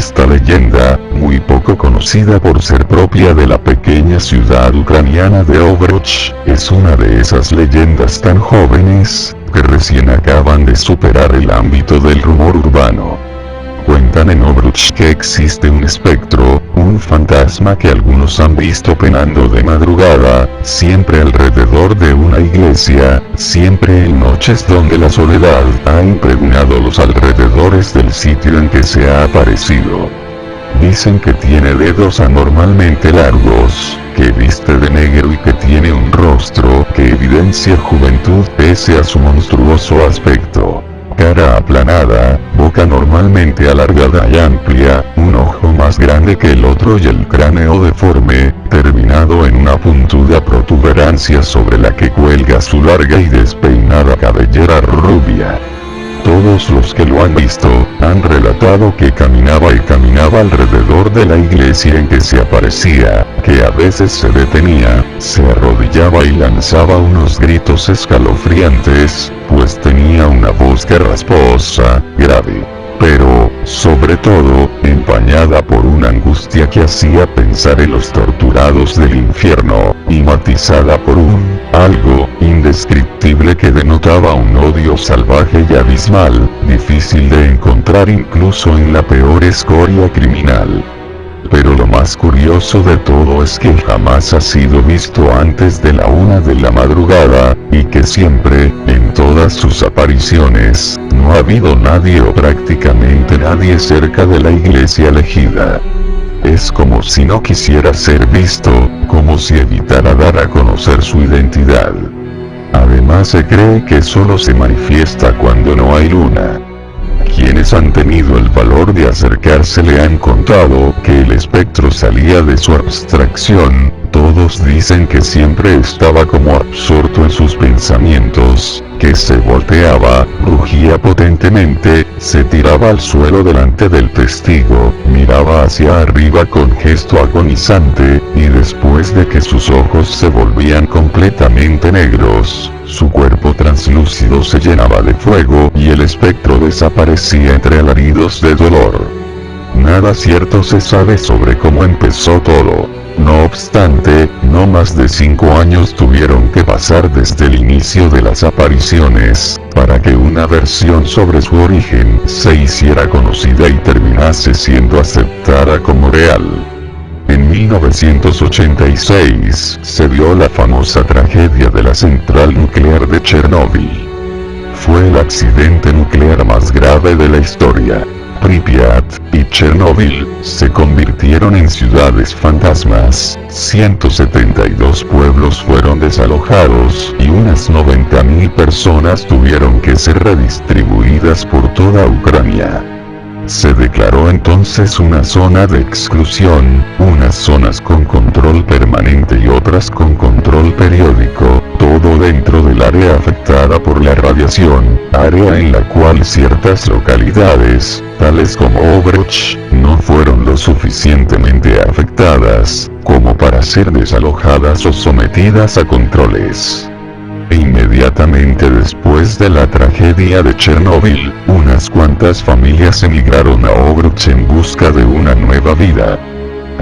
Esta leyenda, muy poco conocida por ser propia de la pequeña ciudad ucraniana de Ovruch, es una de esas leyendas tan jóvenes, que recién acaban de superar el ámbito del rumor urbano. Cuentan en Ovruch que existe un espectro, un fantasma que algunos han visto penando de madrugada, siempre alrededor de una iglesia, siempre en noches donde la soledad ha impregnado los alrededores del sitio en que se ha aparecido. Dicen que tiene dedos anormalmente largos, que viste de negro y que tiene un rostro que evidencia juventud pese a su monstruoso aspecto. Cara aplanada, boca normalmente alargada y amplia, un ojo más grande que el otro y el cráneo deforme, terminado en una puntuda protuberancia sobre la que cuelga su larga y despeinada cabellera rubia. Todos los que lo han visto, han relatado que caminaba y caminaba alrededor de la iglesia en que se aparecía, que a veces se detenía, se arrodillaba y lanzaba unos gritos escalofriantes, pues tenía una voz rasposa, grave, pero, sobre todo, empañada por una angustia que hacía pensar en los torturados del infierno, y matizada por algo indescriptible que denotaba un odio salvaje y abismal, difícil de encontrar incluso en la peor escoria criminal. Pero lo más curioso de todo es que jamás ha sido visto antes de la 1 de la madrugada, y que siempre, en todas sus apariciones, no ha habido nadie o prácticamente nadie cerca de la iglesia elegida. Es como si no quisiera ser visto, como si evitara dar a conocer su identidad. Además se cree que solo se manifiesta cuando no hay luna. Quienes han tenido el valor de acercarse le han contado que el espectro salía de su abstracción, todos dicen que siempre estaba como absorto en sus pensamientos, que se volteaba, rugía potentemente, se tiraba al suelo delante del testigo, miraba hacia arriba con gesto agonizante, y después de que sus ojos se volvían completamente negros, su cuerpo translúcido se llenaba de fuego y el espectro desaparecía entre alaridos de dolor. Nada cierto se sabe sobre cómo empezó todo. No obstante, no más de 5 años tuvieron que pasar desde el inicio de las apariciones, para que una versión sobre su origen se hiciera conocida y terminase siendo aceptada como real. En 1986, se dio la famosa tragedia de la central nuclear de Chernóbil. Fue el accidente nuclear más grave de la historia. Pripyat y Chernóbil se convirtieron en ciudades fantasmas, 172 pueblos fueron desalojados y unas 90.000 personas tuvieron que ser redistribuidas por toda Ucrania. Se declaró entonces una zona de exclusión, unas zonas con control permanente y otras con control periódico, todo dentro del área afectada por la radiación, área en la cual ciertas localidades, tales como Ovruch, no fueron lo suficientemente afectadas, como para ser desalojadas o sometidas a controles. Inmediatamente después de la tragedia de Chernóbil, unas cuantas familias emigraron a Ovruch en busca de una nueva vida.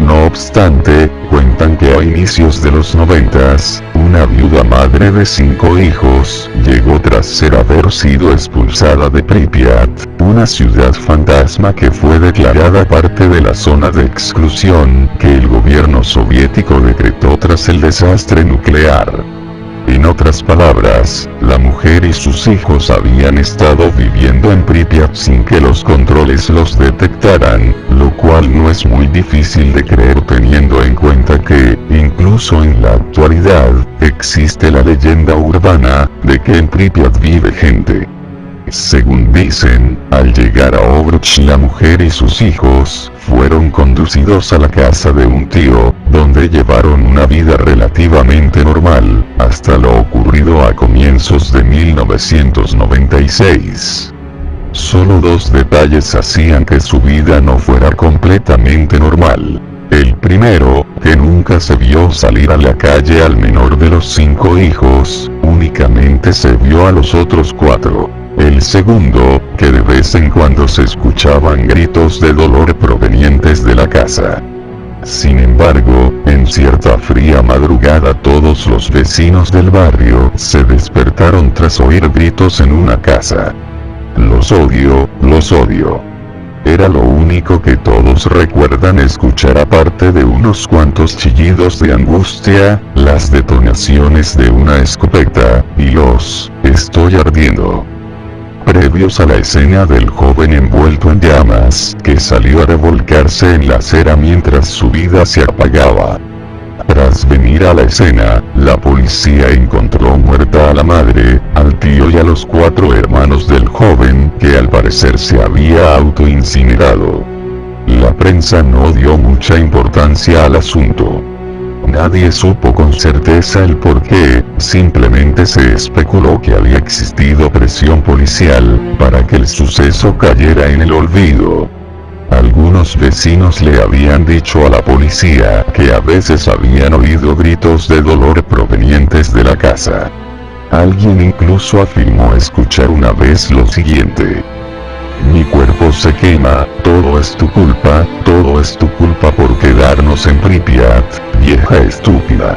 No obstante, cuentan que a inicios de los 90s, una viuda madre de 5 hijos, llegó tras haber sido expulsada de Pripyat, una ciudad fantasma que fue declarada parte de la zona de exclusión que el gobierno soviético decretó tras el desastre nuclear. En otras palabras, la mujer y sus hijos habían estado viviendo en Pripyat sin que los controles los detectaran, lo cual no es muy difícil de creer teniendo en cuenta que, incluso en la actualidad, existe la leyenda urbana de que en Pripyat vive gente. Según dicen, al llegar a Ovruch la mujer y sus hijos fueron conducidos a la casa de un tío, donde llevaron una vida relativamente normal, hasta lo ocurrido a comienzos de 1996. Solo 2 detalles hacían que su vida no fuera completamente normal. El primero, que nunca se vio salir a la calle al menor de los 5 hijos, únicamente se vio a los otros 4. El segundo, que de vez en cuando se escuchaban gritos de dolor provenientes de la casa. Sin embargo, en cierta fría madrugada todos los vecinos del barrio se despertaron tras oír gritos en una casa. Los odio, los odio. Era lo único que todos recuerdan escuchar, aparte de unos cuantos chillidos de angustia, las detonaciones de una escopeta, y los "estoy ardiendo" previos a la escena del joven envuelto en llamas, que salió a revolcarse en la acera mientras su vida se apagaba. Tras venir a la escena, la policía encontró muerta a la madre, al tío y a los 4 hermanos del joven, que al parecer se había autoincinerado. La prensa no dio mucha importancia al asunto. Nadie supo con certeza el porqué, simplemente se especuló que había existido presión policial para que el suceso cayera en el olvido. Algunos vecinos le habían dicho a la policía que a veces habían oído gritos de dolor provenientes de la casa. Alguien incluso afirmó escuchar una vez lo siguiente: "Mi cuerpo se quema, todo es tu culpa por quedarnos en Pripyat, vieja estúpida".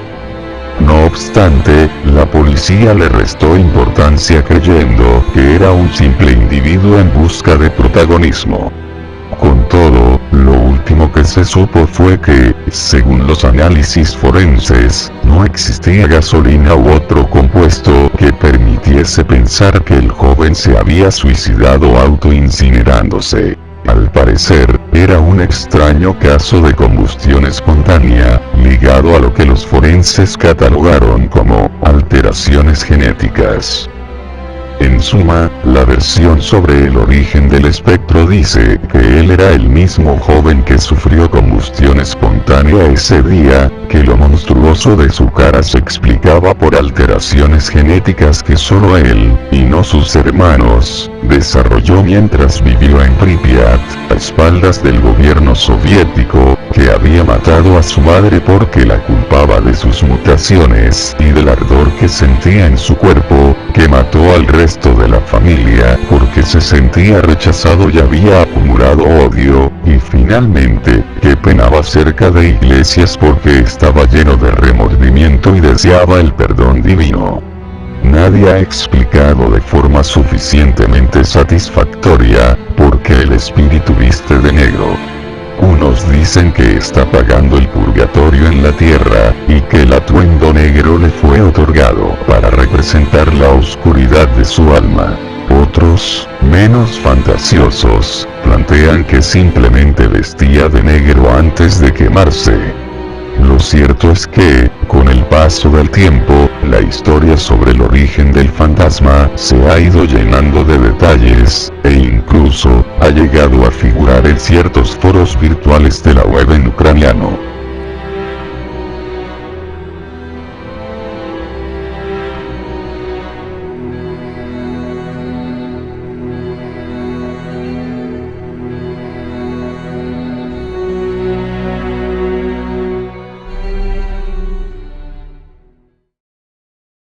No obstante, la policía le restó importancia creyendo que era un simple individuo en busca de protagonismo. Con todo, lo último que se supo fue que, según los análisis forenses, no existía gasolina u otro compuesto que permitiese pensar que el joven se había suicidado autoincinerándose. Al parecer, era un extraño caso de combustión espontánea, ligado a lo que los forenses catalogaron como alteraciones genéticas. En suma, la versión sobre el origen del espectro dice que él era el mismo joven que sufrió combustión espontánea ese día, que lo monstruoso de su cara se explicaba por alteraciones genéticas que solo él, y no sus hermanos, desarrolló mientras vivió en Pripyat, a espaldas del gobierno soviético, que había matado a su madre porque la culpaba de sus mutaciones y del ardor que sentía en su cuerpo, que mató al resto de la familia porque se sentía rechazado y había acumulado odio, y finalmente, que penaba cerca de iglesias porque estaba lleno de remordimiento y deseaba el perdón divino. Nadie ha explicado de forma suficientemente satisfactoria por qué el espíritu viste de negro. Unos dicen que está pagando el purgatorio en la tierra, y que el atuendo negro le fue otorgado para representar la oscuridad de su alma. Otros, menos fantasiosos, plantean que simplemente vestía de negro antes de quemarse. Lo cierto es que, con el paso del tiempo, la historia sobre el origen del fantasma se ha ido llenando de detalles, e incluso, ha llegado a figurar en ciertos foros virtuales de la web en ucraniano.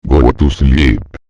Go to sleep.